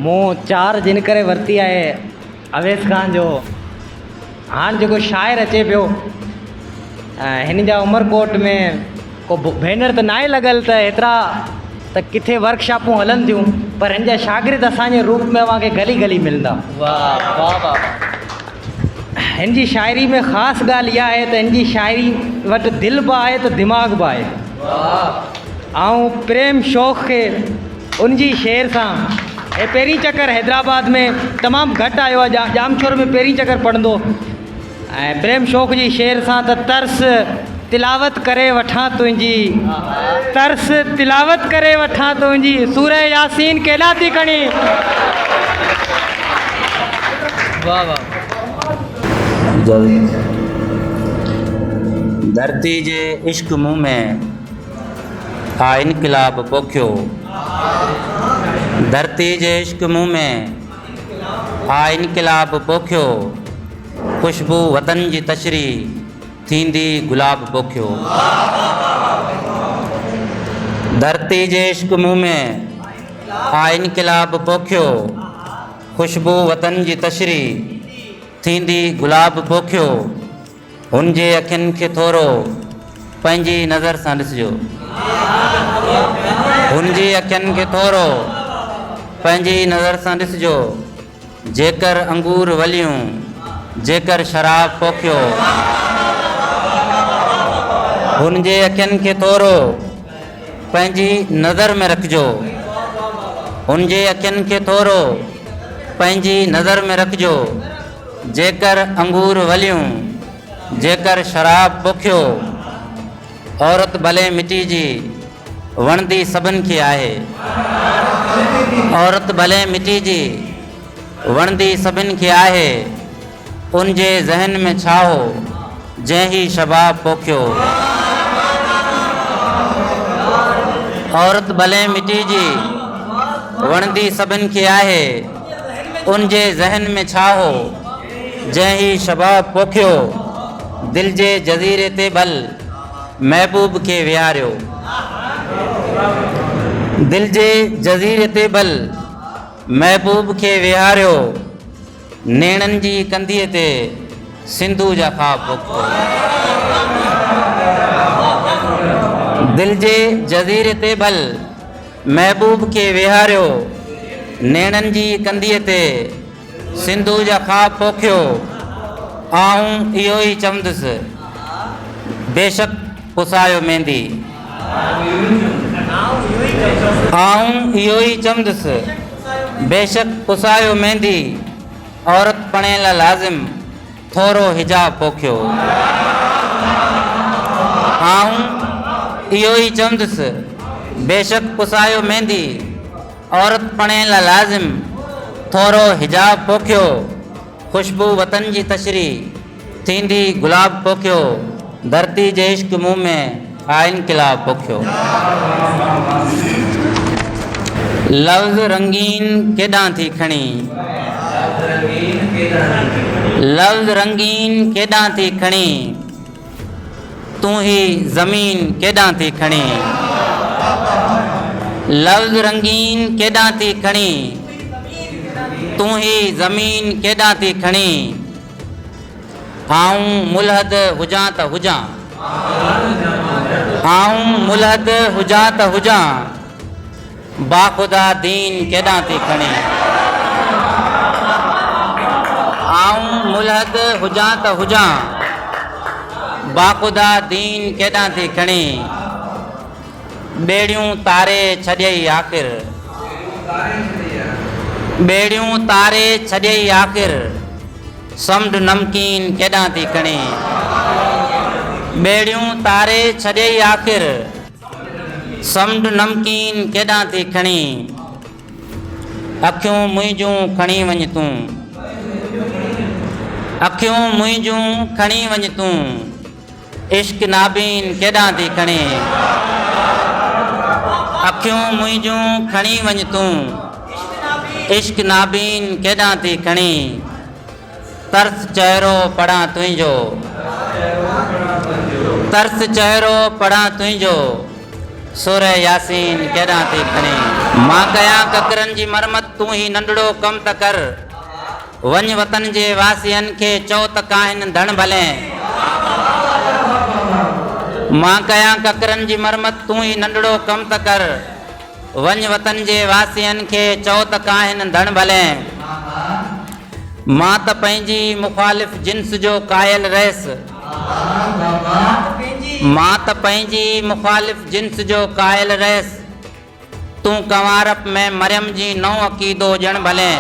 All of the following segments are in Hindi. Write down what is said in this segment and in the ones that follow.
मूं 4 जिन करे वरिती आहे अवेस खान जो। हाणे जेको शाइर अचे पियो हिन जा उमरकोट में को भेनर त नाहे लॻल त एतिरा त किथे वर्कशॉपूं हलनि थियूं, पर हिन जा शागिर्द असांजे रूप में तव्हांखे गली गली मिलंदा। वाह वाह वाह। हिन जी शाइरी में ख़ासि ॻाल्हि इहा आहे त हिन जी शाइरी वटि दिलि बि आहे त दिमाग़ बि आहे। ऐं प्रेम शौक़ खे उनजी शेर सां पहिरीं चकर हैदराबाद में तमामु घटि आयो आहे, जामशोर में पहिरीं चकर पढ़ंदो। ऐं प्रेम शौक़ जी शेर सां त तर्स तिलावत करे वठां तुंहिंजी, तर्स तिलावत करे वठां तुंहिंजी, सूरह यासीन केॾां थी खणी। वाह वाह। धरती जे इश्क मुँह में हा इनकलाब पोखियो, धरती जे इश्क मुँह में हा इनकलाब पोखियो, खुशबू वतन जी तशरी थींदी गुलाब पोखियो। धरती जे इश्क मुँह में हा इनकलाब पोखियो, खुशबू वतन जी तशरी थींदी गुलाब पोखियो। हुन जे अखियुनि खे थोरो पंहिंजी नज़र सां ॾिसिजो, हुन जी अखियुनि खे थोरो पंहिंजी नज़र सां ॾिसिजो। जेकर अंगूर वलियूं, जेकर शराब पोखियो, हुन जे अखियुनि खे थोरो पंहिंजी नज़र में रखिजो, हुन जे अखियुनि खे थोरो पंहिंजी नज़र में रखिजो। जेकर अंगूर वलियूं, जेकर शराब पोखियो, औरत भले मिटी जी वणंदी सभिनि खे आहे, औरत भले मिटी जी वणंदी सभिनि खे आहे। उन जे ज़हन में छा हो जंहिं शबाब पोखियो, औरत भले मिटी जी वणंदी सभिनि खे आहे। उन जे ज़हन में छा हो जंहिं शबाब पोखियो। दिल जे जज़ीरे ते भल महबूब खे विहारियो, दिल जे जज़ीरे ते भल महबूब खे विहारियो। नेणनि जी कंधीअ ते सिंधू जा ख़्वाब पोखियो, दिल जे जज़ीरे ते भल महबूब खे विहारियो। नेणनि जी कंधीअ ते सिंधू जा ख़्वाब पोखियो। आऊं इहो ई चवंदुसि बेशक पुसायो मेहंदी, आऊं इहो ई चवंदुसि बेशक पुसायो मेहंदी। औरत पढ़ण लाइ लाज़िम थोरो हिजाब पोखियो, आऊं इहो ई चवंदुसि बेशक पुसायो मेहंदी। औरत पढ़ण लाइ लाज़िम थोरो हिजाब पोखियो। खुशबू वतन जी तशरी थींदी गुलाब पोखियो। धरती जे इश्क मुँह में हा इनकलाब पोखियो। लफ्ज़ रंगीन केॾां थी खणी, लफ्ज़ रंगीन केॾां थी खणी, तूं ही ज़मीन केॾां थी खणी। लफ्ज़ रंगीन केॾां थी खणी, तूं ही ज़मीन केॾां थी खणी। आऊं मुलहद हुजां त हुजां, आऊं मुलहद हुजां त हुजां, बाख़ुदा दीन केॾां थी खणी। आऊं मुलहद हुजां त हुजां, बाख़ुदा दीन केॾां थी खणी। ॿेड़ियूं तारे छॾियई आख़िर, ॿेड़ियूं तारे छॾियई आख़िर, समुंड नमकीन केॾां थी खणी। ॿेड़ियूं तारे छॾियई आख़िर, समुंड नमकीन केॾां थी खणी। अखियूं मुंहिंजूं खणी वञ तूं, अखियूं मुंहिंजूं खणी वञ तूं, इश्क नाबीन केॾां थी खणी। अखियूं मुंहिंजूं खणी वञ तूं, इश्क नाबीन केॾां थी खणी। तर्स चहिरो पढ़ां तुंहिंजो, तर्स चहिरो पढ़ां तुंहिंजो, सूरह यासीन केॾां थी खणे। मां कयां ककरनि जी मरमत तूं ही नंढड़ो कम त कर, वञ वतन जे वासियनि खे चओ त काहिन धण भले। मां कयां ककरनि जी मरमत तूं ही नंढड़ो कम त कर, वञ वतन जे वासियनि खे चओ त काहिन धण भले। मां त पंहिंजी मुखालिफ़ जिन्स जो कायल रहियसि, मां त पंहिंजी मुखालिफ़ जिन्स जो कायल रहियसि, तूं कंवारप में मरियम जी नओं अक़ीदो ॼण भले।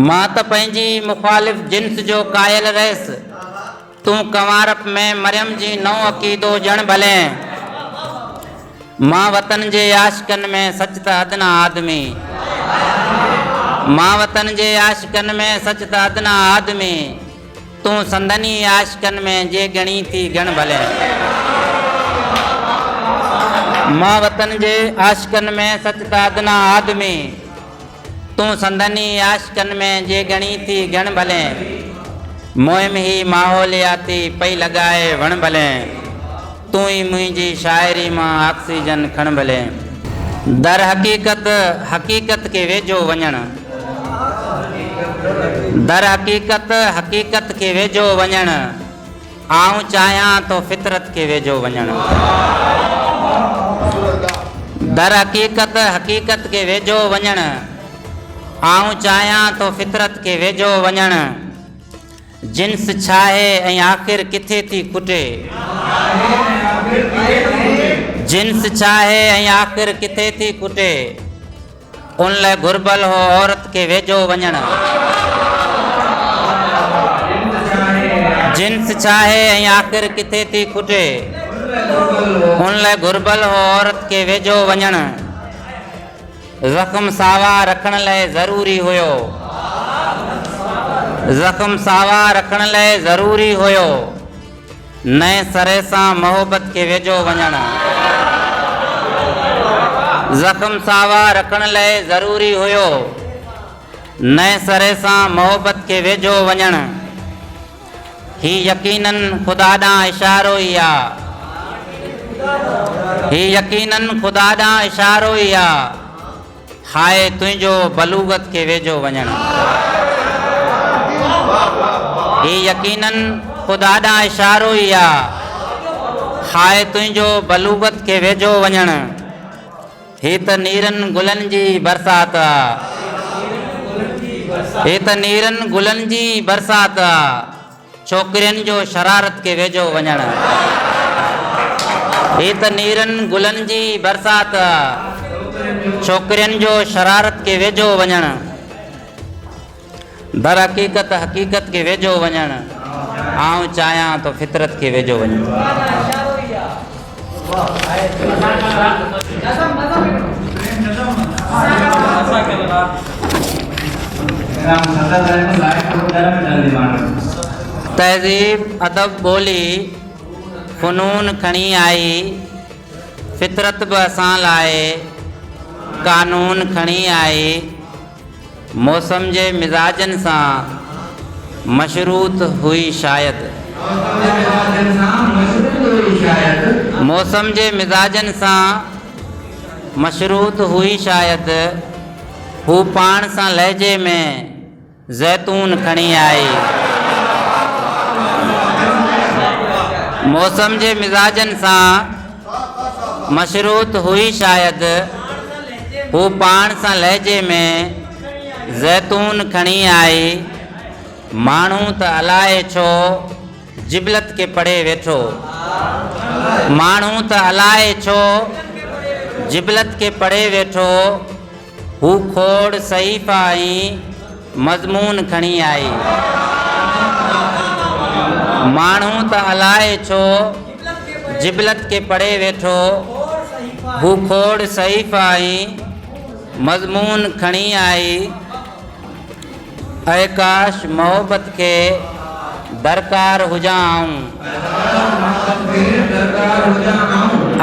मां त पंहिंजी मुखालिफ़ जिन्स जो कायल रहियसि, तूं कंवारप में मरियम जी नओं अक़ीदो ॼण भले। मां वतन जे आशिकनि में सच त अदना आदमी, मां वतन जे आशिकनि में सच त अदना आदमी, तूं संदनी आशिकनि में जे ॻणी थी ॻण भले। मां वतन जे आशिकनि में सच त अदना आदमी, तूं संदनी आशिकनि में जे ॻणी थी ॻण भले। मुहिम ही माहौलियाती पई लॻाए वण भले, तूं ई मुंहिंजी शाइरी मां ऑक्सीजन खण भले। दर हक़ीक़त हक़ीक़त के वेझो वञण, दर हक़ीक़त हक़ीक़त के वेझो वञण, आऊं चाहियां तो फितरत के वेझो वञण। दर हक़ीक़त हक़ीक़त के वेझो वञण, आऊं चाहियां तो फितरत के वेझो वञण। जिन्स छाहे ऐं आख़िर किथे थी खुटे, जिन्स छाहे ऐं आख़िर किथे थी खुटे, उन लाइ घुर्बल हो औरत के वेझो वञण। जिन्स छाहे ऐं आख़िर किथे थी खुटे, उन लाइ घुर्बल हो औरत के वेझो वञण। ज़ख़्म सावा रखण लाइ ज़रूरी हुयो, ज़ख़्म सावा रखण लाइ ज़रूरी हुयो, नए सरे सां मोहबत के वेझो वञण। ज़ख़्म सावा रखण लाइ ज़रूरी हुयो, नए सरे सां मोहबत के वेझो वञण। ही यकीनन ख़ुदा ॾांहुं इशारो ई आहे, ही यकीनन ख़ुदा ॾांहुं इशारो ई आहे, हाय तुंहिंजो बलूगत के वेझो वञण। ही यकीनन ख़ुदा ॾांहुं इशारो ई आहे, हाय तुंहिंजो बलूगत के वेझो वञण। ही त नीरनि गुलनि जी बरसात आहे, ही त नीरनि गुलनि जी बरसात आहे, छोकिरियुनि जो शरारत के वेझो वञण। ही त नीरनि गुलनि जी बरसात आहे, छोकिरियुनि जो शरारत के वेझो वञण। दर हक़ीक़त हक़ीक़त के वेझो वञण, आऊं चाहियां तो फितरत के वेझो वञण। तहज़ीब अदब ॿोली फ़नून खणी आई, फितरत बि असां लाइ कानून खणी आई। मौसम जे मिज़ाजनि सां मशरूत हुई शायद, मौसम जे मिज़ाजनि सां मशरूत हुई शायद, हू पाण सां लहजे में ज़ैतून खणी आई। मौसम जे मिज़ाजनि सां मशरूत हुई शायद, हू पाण सां लहजे में ज़ैतून खणी आई। माण्हू त अलाए छो जिबलत के पढ़े वेठो, माण्हू त अलाए छो जिबलत के पढ़े वेठो, हू खोड़ सहीफ़ा ऐं मज़मून खणी आई। माण्हू त अलाए छो जिबलत के पढ़े वेठो, हू खोड़ सहीफ़ा ऐं मज़मून खणी आई। ऐं काश मोहब्बत के दरकार हुजाऊं,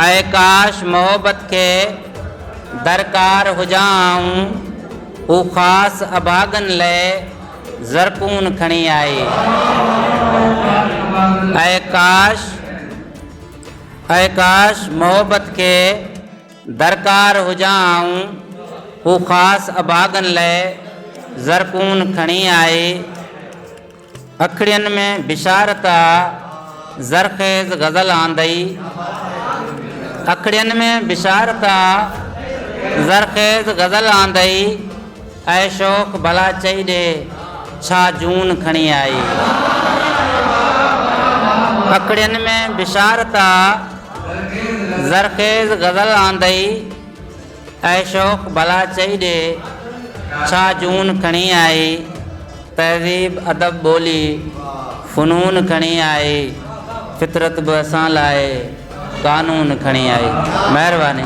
ऐं काश मोहब्बत के दरकार हुजाऊं, हू ख़ासि अभागनि लाइ ज़रपून खणी आई। ऐं काश मोहब्बत के दरकार हुजाऊं हू ख़ासि अभागन लाइ ज़रकून खणी आई अखड़ियन में बिशारता ज़रखेज़ गज़ल आंदई अखड़ियन में बिशारता ज़रखेज़ गज़ल आंदई ऐं शौक़ भला चई ॾे छा जून खणी आई अखड़ियन में बिशारता ज़रखेज़ गज़ल आंदई ऐं शौक़ भला चई ॾे छा जून खणी आई तहज़ीब अदब ॿोली फ़नून खणी आई फितरत बि असां लाइ कानून खणी आई। महिरबानी।